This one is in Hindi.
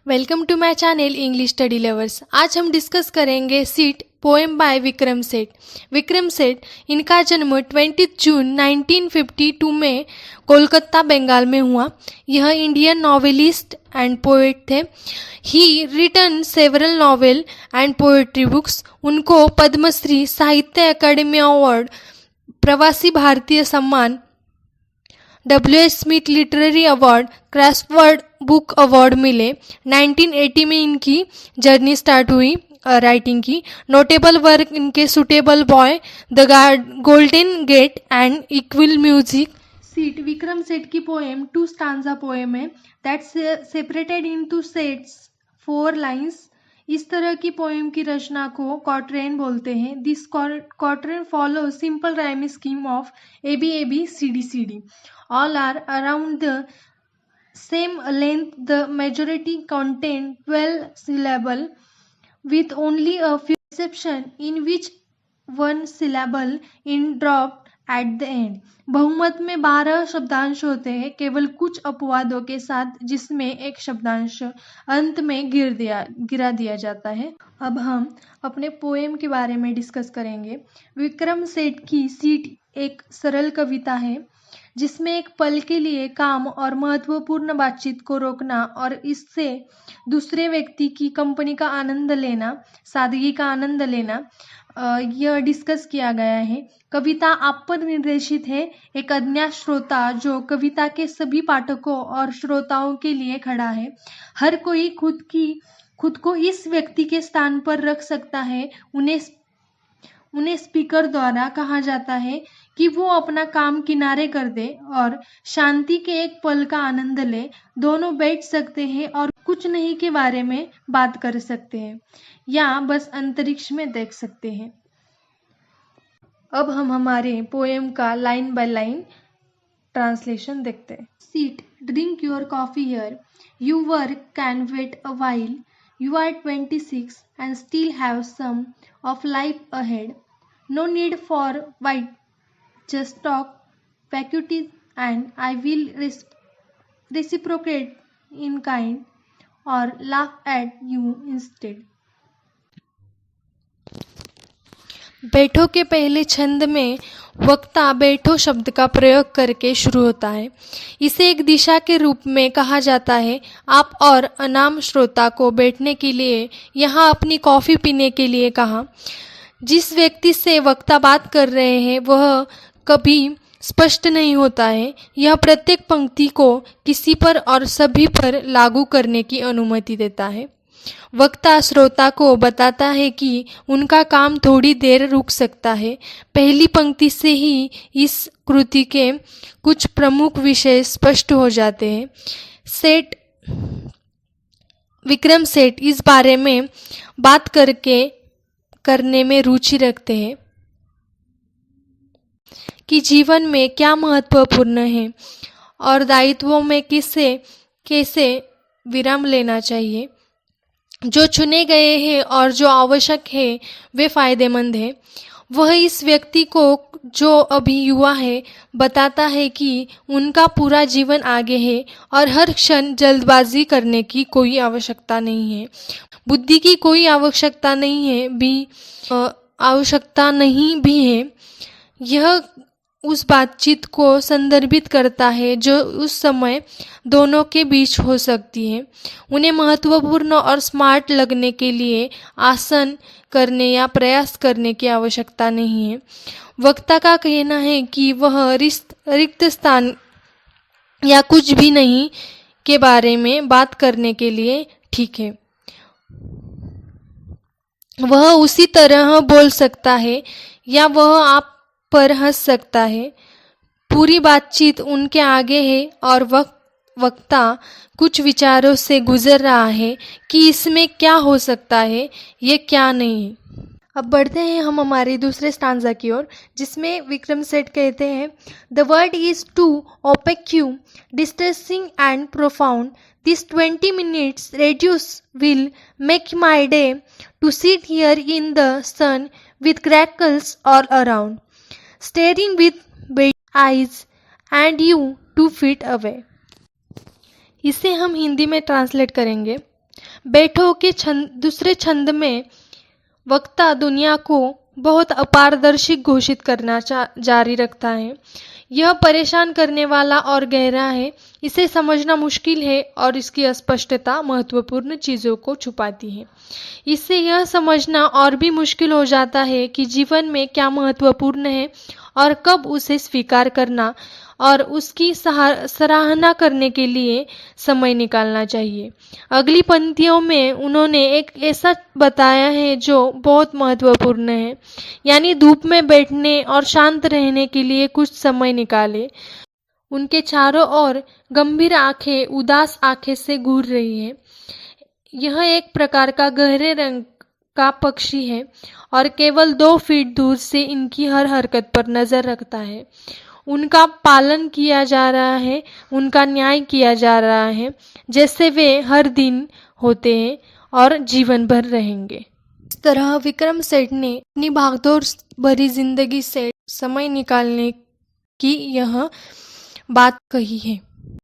Welcome to my channel English study lovers. आज हम डिस्कस करेंगे seat poem by Vikram Seth. Vikram Seth, इनका जन्म 20 जून 1952 में कोलकाता बंगाल में हुआ। यह इंडियन नॉवेलिस्ट एंड पोएट थे। He written several novel and poetry books. उनको Padmashri, Sahitya Akademi award, Pravasi Bharatiya Samman, W.S. Smith literary award, Crossword book award मिले। 1980 में इनकी जर्नी स्टार्ट हुई राइटिंग की। नोटेबल वर्क इनके Suitable Boy, the Golden Gate and Equal Music. Sit Vikram Seth की पोएम 2 स्टांजा पोएम है that's separated into sets 4 lines. इस तरह की पोएम की रचना को क्वाट्रेन बोलते हैं। This quatrain follow simple rhyme scheme of ABAB CDCD. All are around the same length. The majority contain 12 syllable with only a few exception in which one syllable in dropped at the end. बहुमत में 12 शब्दांश होते हैं, केवल कुछ अपवादों के साथ, जिसमें एक शब्दांश अंत में गिरा दिया जाता है। अब हम अपने पोएम के बारे में डिस्कस करेंगे। विक्रम सेठ की सीट एक सरल कविता है जिसमें एक पल के लिए काम और महत्वपूर्ण बातचीत को रोकना और इससे दूसरे व्यक्ति की कंपनी का आनंद लेना, सादगी का आनंद लेना, यह डिस्कस किया गया है। कविता आप पर निर्देशित है। एक अज्ञात श्रोता जो कविता के सभी पाठकों और श्रोताओं के लिए खड़ा है। हर कोई खुद को इस व्यक्ति के स्थान पर रख सकता है। उन्हें स्पीकर द्वारा कहा जाता है कि वो अपना काम किनारे कर दे और शांति के एक पल का आनंद ले। दोनों बैठ सकते हैं और कुछ नहीं के बारे में बात कर सकते हैं या बस अंतरिक्ष में देख सकते हैं। अब हम हमारे पोएम का लाइन बाय लाइन ट्रांसलेशन देखते हैं। Sit, drink your coffee here, you work can wait a while, you are 26 and still have some of life ahead. No need for white, just talk, vacuity, and I will reciprocate in kind or laugh at you instead. बैठो के पहले छंद में वक्ता बैठो शब्द का प्रयोग करके शुरू होता है। इसे एक दिशा के रूप में कहा जाता है। आप और अनाम श्रोता को बैठने के लिए, यहाँ अपनी कॉफ़ी पीने के लिए कहा। जिस व्यक्ति से वक्ता बात कर रहे हैं वह कभी स्पष्ट नहीं होता है। यह प्रत्येक पंक्ति को किसी पर और सभी पर लागू करने की अनुमति देता है। वक्ता श्रोता को बताता है कि उनका काम थोड़ी देर रुक सकता है। पहली पंक्ति से ही इस कृति के कुछ प्रमुख विषय स्पष्ट हो जाते हैं। विक्रम सेठ इस बारे में बात करने में रुचि रखते हैं कि जीवन में क्या महत्वपूर्ण है और दायित्वों में कैसे विराम लेना चाहिए। जो चुने गए हैं और जो आवश्यक है वे फायदेमंद है। वह इस व्यक्ति को, जो अभी युवा है, बताता है कि उनका पूरा जीवन आगे है और हर क्षण जल्दबाजी करने की कोई आवश्यकता नहीं है। बुद्धि की कोई आवश्यकता नहीं भी है। यह उस बातचीत को संदर्भित करता है जो उस समय दोनों के बीच हो सकती है। उन्हें महत्वपूर्ण और स्मार्ट लगने के लिए आसन करने या प्रयास करने की आवश्यकता नहीं है। वक्ता का कहना है कि वह रिक्त स्थान या कुछ भी नहीं के बारे में बात करने के लिए ठीक है। वह उसी तरह बोल सकता है या वह आप पर हंस सकता है। पूरी बातचीत उनके आगे है और वक्ता कुछ विचारों से गुजर रहा है कि इसमें क्या हो सकता है, ये क्या नहीं है। अब बढ़ते हैं हम हमारे दूसरे स्टांजा की ओर, जिसमें विक्रम सेठ कहते हैं, the word is too opaque, distressing and profound. These 20 minutes reduce will make my day to sit here in the sun with crackles all around, staring with big eyes and you 2 feet away. इसे हम हिंदी में ट्रांसलेट करेंगे। बैठो के दूसरे छंद में वक्ता दुनिया को बहुत अपारदर्शी घोषित करना जारी रखता है। यह परेशान करने वाला और गहरा है, इसे समझना मुश्किल है और इसकी अस्पष्टता महत्वपूर्ण चीज़ों को छुपाती है। इससे यह समझना और भी मुश्किल हो जाता है कि जीवन में क्या महत्वपूर्ण है और कब उसे स्वीकार करना और उसकी सराहना करने के लिए समय निकालना चाहिए। अगली पंक्तियों में उन्होंने एक ऐसा बताया है जो बहुत महत्वपूर्ण है, यानी धूप में बैठने और शांत रहने के लिए कुछ समय निकालें। उनके चारों ओर गंभीर आंखें उदास आंखें से घूर रही हैं। यह एक प्रकार का गहरे रंग का पक्षी है और केवल 2 फीट दूर से इनकी हर हरकत पर नजर रखता है। उनका पालन किया जा रहा है, उनका न्याय किया जा रहा है, जैसे वे हर दिन होते हैं और जीवन भर रहेंगे। इस तरह विक्रम सेठ ने अपनी भागदौड़ भरी जिंदगी से समय निकालने की यह बात कही है।